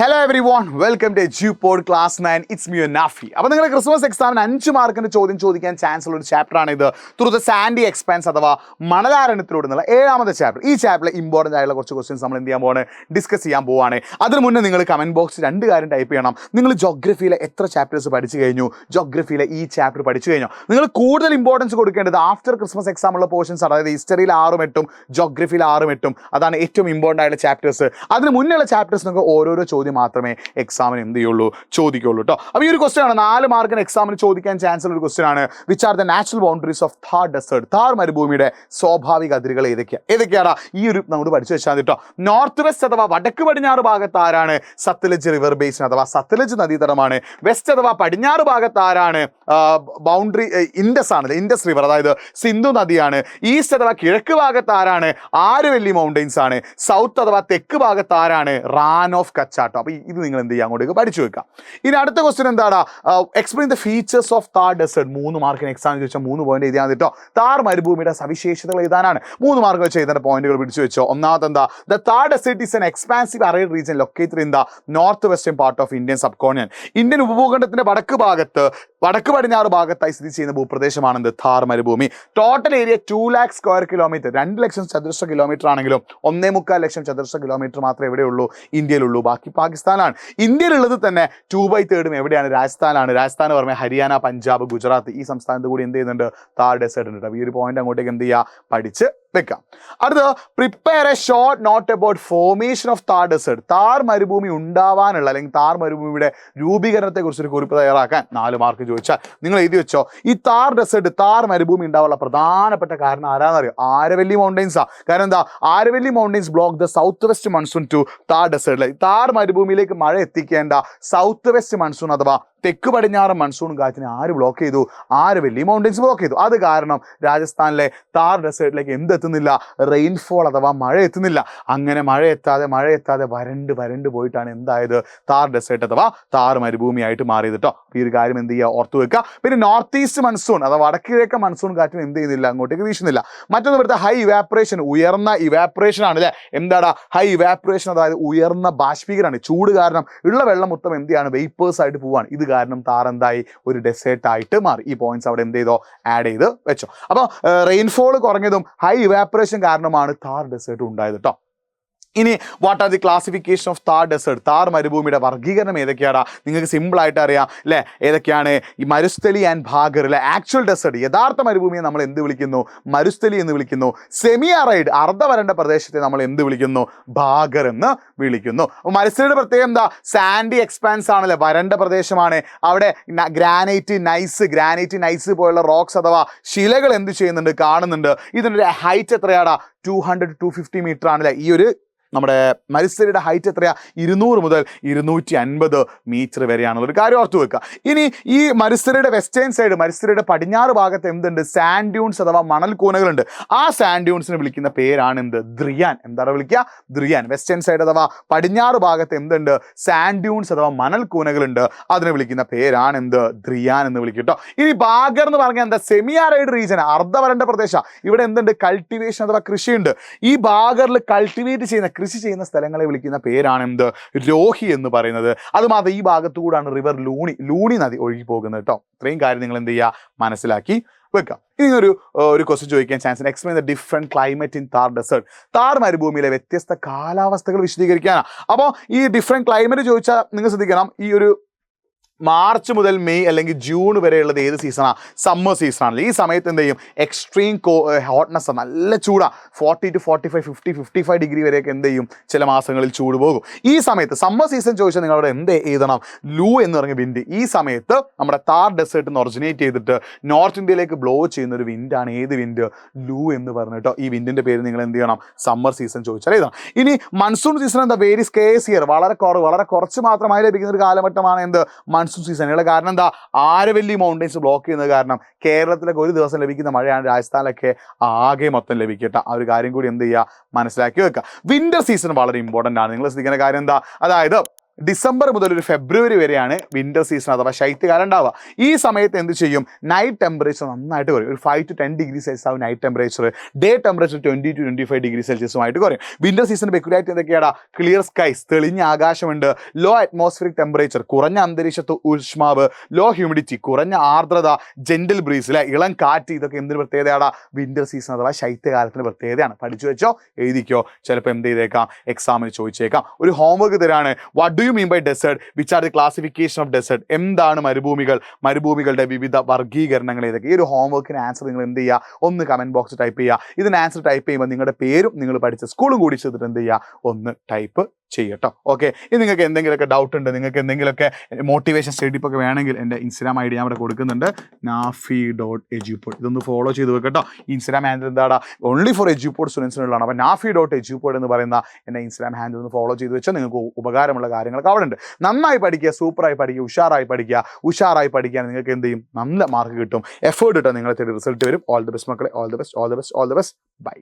Hello every one welcome to Edupod class 9. It's me Nafi. അപ്പോൾ നിങ്ങൾ Christmas എക്സാമിന് 5 മാർക്കിൻ്റെ ചോദ്യം ചോദിക്കാൻ ചാൻസ് ഉള്ള ഒരു ചാപ്റ്ററാണ് ഇത്. ത്രൂ ദ സാൻഡി എക്സ്പാൻസ് അഥവാ മണലാരണ്യത്തിലൂടെ എന്നുള്ള 7ാമത്തെ ചാപ്റ്റർ. ഈ ചാപ്റ്ററിലെ ഇമ്പോർട്ടൻ്റ് ആയിട്ടുള്ള കുറച്ച് ക്വസ്റ്റ്യൻസ് നമ്മൾ എന്ത് ചെയ്യാൻ പോവാണ്, ഡിസ്കസ് ചെയ്യാൻ പോവാണ്. അതിന് മുന്നേ നിങ്ങൾ കമൻറ്റ് ബോക്സിൽ 2 കാര്യം ടൈപ്പ് ചെയ്യണം. നിങ്ങൾ ജോഗ്രഫിയിലെ എത്ര ചാപ്റ്റേഴ്സ് പഠിച്ചു കഴിഞ്ഞു, ജോഗ്രഫിയിലെ ഈ ചാപ്റ്റർ പഠിച്ചു കഴിഞ്ഞു. നിങ്ങൾ കൂടുതൽ ഇമ്പോർട്ടൻസ് കൊടുക്കേണ്ടത് ആഫ്റ്റർ ക്രിസ്മസ് എക്സാമുള്ള പോർഷൻസ്, അതായത് ഹിസ്റ്ററിയിൽ 6ഉം 8ഉം ജോഗ്രഫിയിൽ 6ഉം 8ഉം. അതാണ് ഏറ്റവും ഇമ്പോർട്ടൻ്റ് ആയിട്ടുള്ള ചാപ്റ്റേഴ്സ്. അതിന് മുന്നേയുള്ള ചാപ്റ്റേഴ്സ് നിങ്ങൾക്ക് ഓരോരോ ചോദ്യം മാത്രമേ എക്സാമിന് എന്ത് ചെയ്യുള്ളൂ, ചോദിക്കുള്ളൂ കേട്ടോ. അപ്പോൾ ഈ ഒരു ക്വസ്റ്റ്യൻ ആണ് 4 മാർക്കിന് എക്സാമിന് ചോദിക്കാൻ ചാൻസ് ഉള്ള ഒരു ക്വസ്റ്റ്യൻ ആണ്. Which are the natural boundaries of Thar desert? Thar മരുഭൂമിയുടെ സ്വാഭാവിക അതിരുകൾ ഏതൊക്കെയാണ്? ഈ ഒരു നമ്മൾ പഠിച്ചു വെച്ചാൽ കേട്ടോ. നോർത്ത് വെസ്റ്റ് അഥവാ വടക്ക് പടിഞ്ഞാറ് ഭാഗത്ത് ആരാണ്? സത്ലജ് റിവർ ബേസിൻ അഥവാ സത്ലജ് നദീതടമാണ്. വെസ്റ്റ് അഥവാ പടിഞ്ഞാറ് ഭാഗത്ത് ആരാണ്? ബൗണ്ടറി ഇൻഡസ് ആണ്, ഇൻഡസ് റിവർ, അതായത് സിന്ധു നദിയാണ്. ഈസ്റ്റ് അഥവാ കിഴക്ക് ഭാഗത്ത് ആരാണ്? ആരവല്ലി മൗണ്ടെയിൻസ് ആണ്. സൗത്ത് അഥവാ തെക്ക് ഭാഗത്ത് ആരാണ്? റാൻ ഓഫ് കച്ച് ആട്ടോ. അപ്പോൾ ഇത് നിങ്ങൾ എന്ത് ചെയ്യുക, അങ്ങോട്ടേക്ക് പഠിച്ചു വെക്കാം. ഇനി അടുത്ത ക്വസ്റ്റ്യൻ എന്താണ്? Explain the features of Thar desert. 3 മാർക്കിന് എക്സാം ചോദിച്ചാൽ 3 പോയിന്റ് എഴുതിയാൽ കേട്ടോ. താർ മരുഭൂമിയുടെ സവിശേഷതകൾ എഴുതാനാണ്. 3 മാർക്ക് വെച്ച് എഴുതേണ്ട പോയിന്റുകൾ പിടിച്ചു വെച്ചോ. ഒന്നാമത്തെ എന്താ? The Thar desert is an expansive arid region located in the north western part of Indian subcontinent. Indian ഉപഭൂഖണ്ഡത്തിന്റെ വടക്ക് പടിഞ്ഞാറ് ഭാഗത്തായി സ്ഥിതി ചെയ്യുന്ന ഭൂപ്രദേശമാണെന്ത്? താർ മരുഭൂമി. Total area 2 lakh square kilometre, 2 ലക്ഷം ചതുരശ്ര കിലോമീറ്റർ ആണെങ്കിലും 1.25 ലക്ഷം ചതുരശ്ര കിലോമീറ്റർ മാത്രമേ എവിടെയുള്ളൂ? ഇന്ത്യയിലുള്ളൂ. ബാക്കി പാകിസ്ഥാനാണ്. ഇന്ത്യയിലുള്ളത് തന്നെ 2/3 എവിടെയാണ്? രാജസ്ഥാനാണ്. രാജസ്ഥാൻ പറഞ്ഞാൽ ഹരിയാന, പഞ്ചാബ്, ഗുജറാത്ത് ഈ സംസ്ഥാനത്ത് കൂടി എന്ത് ചെയ്യുന്നുണ്ട്? താർ ഡെസേർട്ട് ഉണ്ട്. അപ്പോൾ ഈ ഒരു പോയിന്റ് അങ്ങോട്ടേക്ക് എന്ത് ചെയ്യുക, പഠിച്ച് വെക്കാം. അടുത്ത prepare a short note about formation of Thar desert. Thar മരുഭൂമി ഉണ്ടാവാനുള്ള അല്ലെങ്കിൽ താർ മരുഭൂമിയുടെ രൂപീകരണത്തെ കുറിച്ചൊരു കുറിപ്പ് തയ്യാറാക്കാൻ 4 മാർക്ക് ചോദിച്ചാൽ നിങ്ങൾ എഴുതി വെച്ചോ. ഈ താർ ഡെസേർട്ട്, താർ മരുഭൂമി ഉണ്ടാവാനുള്ള പ്രധാനപ്പെട്ട കാരണം ആരാന്നറിയോ? ആരവല്ലി മൗണ്ടെയിൻസാ. കാരണം എന്താ? Aravalli mountains block the south west monsoon to Thar desert. Thar മരുഭൂമിയിലേക്ക് മഴ എത്തിക്കേണ്ട സൗത്ത് വെസ്റ്റ് മൺസൂൺ അഥവാ തെക്ക് പടിഞ്ഞാറ് മൺസൂൺ കാറ്റിനെ ആര് ബ്ലോക്ക് ചെയ്തു? ആരവല്ലി മൗണ്ടെയിൻസ് ബ്ലോക്ക് ചെയ്തു. അത് കാരണം രാജസ്ഥാനിലെ താർ ഡെസേർട്ടിലേക്ക് എന്തെത്തുന്നില്ല? റെയിൻഫോൾ അഥവാ മഴ എത്തുന്നില്ല. അങ്ങനെ മഴ എത്താതെ വരണ്ട് പോയിട്ടാണ് എന്തായത്? താർ ഡെസേർട്ട് അഥവാ താർ മരുഭൂമിയായിട്ട് മാറിയത് കേട്ടോ. ഈ ഒരു കാര്യം എന്ത് ചെയ്യുക, ഓർത്തു വെക്കുക. പിന്നെ നോർത്ത് ഈസ്റ്റ് മൺസൂൺ അഥവാ വടക്ക് കിഴക്കൻ മൺസൂൺ കാറ്റിന് എന്ത് ചെയ്യുന്നില്ല, അങ്ങോട്ടേക്ക് വീശുന്നില്ല. മറ്റൊന്ന് ഇവിടുത്തെ ഹൈ ഇവാപ്പറേഷൻ, ഉയർന്ന ഇവാപ്പറേഷൻ ആണ് അല്ലേ? എന്താടാ ഹൈ ഇവാപ്പറേഷൻ? അതായത് ഉയർന്ന ബാഷ്പീകരണമാണ്. ചൂട് കാരണം ഉള്ള വെള്ളം മൊത്തം എന്ത് ചെയ്യാണ്? വേപ്പേഴ്സ് ആയിട്ട് പോവാണ്. ഇത് കാരണം താർ എന്തായി? ഒരു ഡെസേർട്ട് ആയിട്ട് മാറി. ഈ പോയിന്റ്സ് അവിടെ എന്ത് ചെയ്തോ, ആഡ് ചെയ്ത് വെച്ചോ. അപ്പോൾ റെയിൻഫോൾ കുറഞ്ഞതും ഹൈ ഇവാപ്പറേഷൻ കാരണമാണ് താർ ഡെസേർട്ട് ഉണ്ടായത് കേട്ടോ. ഇനി what are the classification of Thar desert? Thar മരുഭൂമിയുടെ വർഗീകരണം ഏതൊക്കെയാണ്? നിങ്ങൾക്ക് സിമ്പിളായിട്ട് അറിയാം അല്ലേ? ഏതൊക്കെയാണ്? ഈ മരുസ്ഥലി ആൻഡ് ഭാഗർ അല്ലെ? ആക്ച്വൽ ഡെസേർട്ട്, യഥാർത്ഥ മരുഭൂമിയെ നമ്മൾ എന്ത് വിളിക്കുന്നു? മരുസ്ഥലി എന്ന് വിളിക്കുന്നു. സെമി അറൈഡ്, അർദ്ധവരണ്ട പ്രദേശത്തെ നമ്മൾ എന്ത് വിളിക്കുന്നു? ഭാഗർ എന്ന് വിളിക്കുന്നു. അപ്പോൾ മരുസ്ഥലിയുടെ പ്രത്യേകം എന്താ? സാൻഡി എക്സ്പാൻസ് ആണല്ലേ, വരണ്ട പ്രദേശമാണ്. അവിടെ ഗ്രാനൈറ്റ് നൈസ് പോലുള്ള റോക്സ് അഥവാ ശിലകൾ എന്ത് ചെയ്യുന്നുണ്ട്? കാണുന്നുണ്ട്. ഇതിൻ്റെ ഹൈറ്റ് എത്രയാടാ? 200 to 250 മീറ്റർ ആണല്ലേ. ഈ ഒരു നമ്മുടെ മരുസ്ഥലിയുടെ ഹൈറ്റ് എത്രയാ? 200 മുതൽ 250 മീറ്റർ വരെയാണുള്ള ഒരു കാര്യം ഓർത്തു വെക്കുക. ഇനി ഈ മരുസ്ഥലിയുടെ വെസ്റ്റേൺ സൈഡ്, മരുസ്ഥലിയുടെ പടിഞ്ഞാറ് ഭാഗത്ത് എന്തുണ്ട്? സാൻഡ് ഡ്യൂൺസ് അഥവാ മണൽ കൂനകളുണ്ട്. ആ സാൻഡ് ഡ്യൂൺസിനെ വിളിക്കുന്ന പേരാണ് എന്ത്? ദ്രിയാൻ. എന്താണ് വിളിക്കുക? ദ്രിയാൻ. വെസ്റ്റേൺ സൈഡ് അഥവാ പടിഞ്ഞാറ് ഭാഗത്ത് എന്തുണ്ട്? സാൻഡ് ഡ്യൂൺസ് അഥവാ മണൽ കൂനകളുണ്ട്. അതിനെ വിളിക്കുന്ന പേരാണ് എന്ത്? ദ്രിയാൻ എന്ന് വിളിക്കും കേട്ടോ. ഇനി ബാഗർ എന്ന് പറഞ്ഞാൽ എന്താ? സെമി അറൈഡ് റീജിയൻ, അർദ്ധവരണ്ട പ്രദേശം. ഇവിടെ എന്തുണ്ട്? കൾട്ടിവേഷൻ അഥവാ കൃഷിയുണ്ട്. ഈ ബാഗറിൽ കൃഷി ചെയ്യുന്ന സ്ഥലങ്ങളെ വിളിക്കുന്ന പേരാണ് എന്ത്? രോഹി എന്ന് പറയുന്നത്. അതുമാത്രം ഈ ഭാഗത്തുകൂടാണ് റിവർ ലൂണി നദി ഒഴുകി പോകുന്നത് കേട്ടോ. ഇത്രയും കാര്യം നിങ്ങൾ എന്ത് ചെയ്യുക, മനസ്സിലാക്കി വെക്കാം. ഇനി ഒരു ക്വസ്റ്റ്യൻ ചോദിക്കാൻ chance. Explain the different climate in Thar desert. Thar മരുഭൂമിയിലെ വ്യത്യസ്ത കാലാവസ്ഥകൾ വിശദീകരിക്കാനാണ്. അപ്പോൾ ഈ ഡിഫറെന്റ് ക്ലൈമറ്റ് ചോദിച്ചാൽ നിങ്ങൾ ശ്രദ്ധിക്കണം, ഈ ഒരു മാർച്ച് മുതൽ മെയ് അല്ലെങ്കിൽ ജൂൺ വരെയുള്ളത് ഏത് സീസണാണ്? സമ്മർ സീസണാണല്ലോ. ഈ സമയത്ത് എന്ത് ചെയ്യും? എക്സ്ട്രീം ഹോട്ട്നെസ്, നല്ല ചൂടാണ്. 40 to 45, 50, 55 ഡിഗ്രി വരെയൊക്കെ എന്ത് ചെയ്യും? ചില മാസങ്ങളിൽ ചൂട് പോകും. ഈ സമയത്ത് സമ്മർ സീസൺ ചോദിച്ചാൽ നിങ്ങൾ അവിടെ എന്ത് എഴുതണം? ലൂ എന്ന് പറഞ്ഞ വിൻഡ്. ഈ സമയത്ത് നമ്മുടെ താർ ഡെസേർട്ടിൽ നിന്ന് ഒറിജിനേറ്റ് ചെയ്തിട്ട് നോർത്ത് ഇന്ത്യയിലേക്ക് ബ്ലോ ചെയ്യുന്ന ഒരു വിൻഡാണ് ഏത് വിൻഡ്? ലൂ എന്ന് പറഞ്ഞിട്ടോ. ഈ വിൻഡിൻ്റെ പേര് നിങ്ങൾ എന്ത് ചെയ്യണം? സമ്മർ സീസൺ ചോദിച്ചാൽ എഴുതണം. ഇനി മൺസൂൺ സീസൺ എന്താ? വെരി സ്കേഴ്സ് ഇയർ, വളരെ കുറച്ച് മാത്രമായി ലഭിക്കുന്ന ഒരു കാലഘട്ടമാണ് എന്ത്? മൺസൂൺ സീസണുകളുടെ കാരണം എന്താ? ആരവല്ലി മൗണ്ടെയിൻസ് ബ്ലോക്ക് ചെയ്യുന്നത് കാരണം കേരളത്തിലൊക്കെ ഒരു ദിവസം ലഭിക്കുന്ന മഴയാണ് രാജസ്ഥാനിലൊക്കെ ആകെ മൊത്തം ലഭിക്കട്ടെ. ആ ഒരു കാര്യം കൂടി എന്ത് ചെയ്യുക, മനസ്സിലാക്കി വെക്കുക. വിന്റർ സീസൺ വളരെ ഇമ്പോർട്ടൻ്റ് ആണ്. നിങ്ങൾ ശ്രദ്ധിക്കുന്ന കാര്യം എന്താ? അതായത് ഡിസംബർ മുതൽ ഒരു ഫെബ്രുവരി വരെയാണ് വിന്റർ സീസൺ അഥവാ ശൈത്യകാലം ഉണ്ടാവുക. ഈ സമയത്ത് എന്ത് ചെയ്യും, നൈറ്റ് ടെമ്പറേച്ചർ നന്നായിട്ട് കുറയും. ഒരു 5 to 10 ഡിഗ്രി സെൽഷ്യസ് ആവും night temperature. Day temperature 20 to 25 degree സെൽഷ്യസുമായിട്ട് കുറയും. വിന്റർ സീസൺ പെക്യുലാരിറ്റി എന്തൊക്കെയാണ്? ക്ലിയർ സ്കൈസ്, തെളിഞ്ഞ ആകാശമുണ്ട്. ലോ അറ്റ്മോസ്ഫിയറിക് ടെമ്പറേച്ചർ, കുറഞ്ഞ അന്തരീക്ഷ ഊഷ്മാവ്. ലോ ഹ്യൂമിഡിറ്റി, കുറഞ്ഞ ആർദ്രത. ജെന്റിൽ ബ്രീസ്, അല്ലെ ഇളം കാറ്റ്. ഇതൊക്കെ എന്തിന് പ്രത്യേകതയാണ്? വിന്റർ സീസൺ അഥവാ ശൈത്യകാലത്തിന് പ്രത്യേകതയാണ്. പഠിച്ചു വെച്ചോ, എഴുതിക്കോ. ചിലപ്പോൾ എന്ത് ചെയ്തേക്കാം, എക്സാമിന് ചോദിച്ചേക്കാം. ഒരു ഹോംവർക്ക് തരാണ്. What do you mean by desert? Which are the classification of desert? എന്താണ് മരുഭൂമികൾ? മരുഭൂമികളുടെ വിവിധ വർഗീകരണങ്ങൾ ഏതൊക്കെ? ഈ ഒരു ഹോംവർക്കിന് ആൻസർ നിങ്ങൾ എന്ത് ചെയ്യുക, ഒന്ന് കമന്റ് ബോക്സ് ടൈപ്പ് ചെയ്യുക. ഇതിന് ആൻസർ ടൈപ്പ് ചെയ്യുമ്പോൾ നിങ്ങളുടെ പേരും നിങ്ങൾ പഠിച്ച സ്കൂളും കൂടി ചെയ്തിട്ട് എന്ത് ചെയ്യുക, ഒന്ന് ടൈപ്പ് ചെയ്യട്ടോ. ഓക്കെ, ഇനി നിങ്ങൾക്ക് എന്തെങ്കിലുമൊക്കെ ഡൗട്ട് ഉണ്ട്, നിങ്ങൾക്ക് എന്തെങ്കിലുമൊക്കെ മോട്ടിവേഷൻ സ്റ്റഡിപ്പൊക്കെ വേണമെങ്കിൽ എൻ്റെ ഇൻസ്റ്റാഗ്രാം ഐ ഡി ഞാൻ ഇവിടെ കൊടുക്കുന്നുണ്ട്, nafi.edupod. ഇതൊന്ന് ഫോളോ ചെയ്ത് വെക്കട്ടോ. ഇൻസ്റ്റാഗ്രാം ഹാൻഡിൽ എന്താണ്, ഓൺലി ഫോർ എഡ്യൂപോഡ് സ്റ്റുഡൻസിനുള്ളതാണ്. അപ്പോൾ nafi.edupod എന്ന് പറയുന്ന എൻ്റെ ഇൻസ്റ്റാഗ്രാം ഹാൻഡിൽ ഒന്ന് ഫോളോ ചെയ്ത് വെച്ചാൽ നിങ്ങൾക്ക് ഉപകാരമുള്ള കാര്യങ്ങളൊക്കെ അവിടെ ഉണ്ട്. നന്നായി പഠിക്കുക, സൂപ്പറായി പഠിക്കുക, ഉഷാറായി പഠിക്കാൻ നിങ്ങൾക്ക് എന്ത് ചെയ്യും, നല്ല മാർക്ക് കിട്ടും. എഫേർട്ട് ഇട്ടാൽ നിങ്ങളെ റിസൾട്ട് വരും. ഓൾ ദി ബെസ്റ്റ് മക്കളെ, ഓൾ ദി ബെസ്റ്റ്. ബൈ.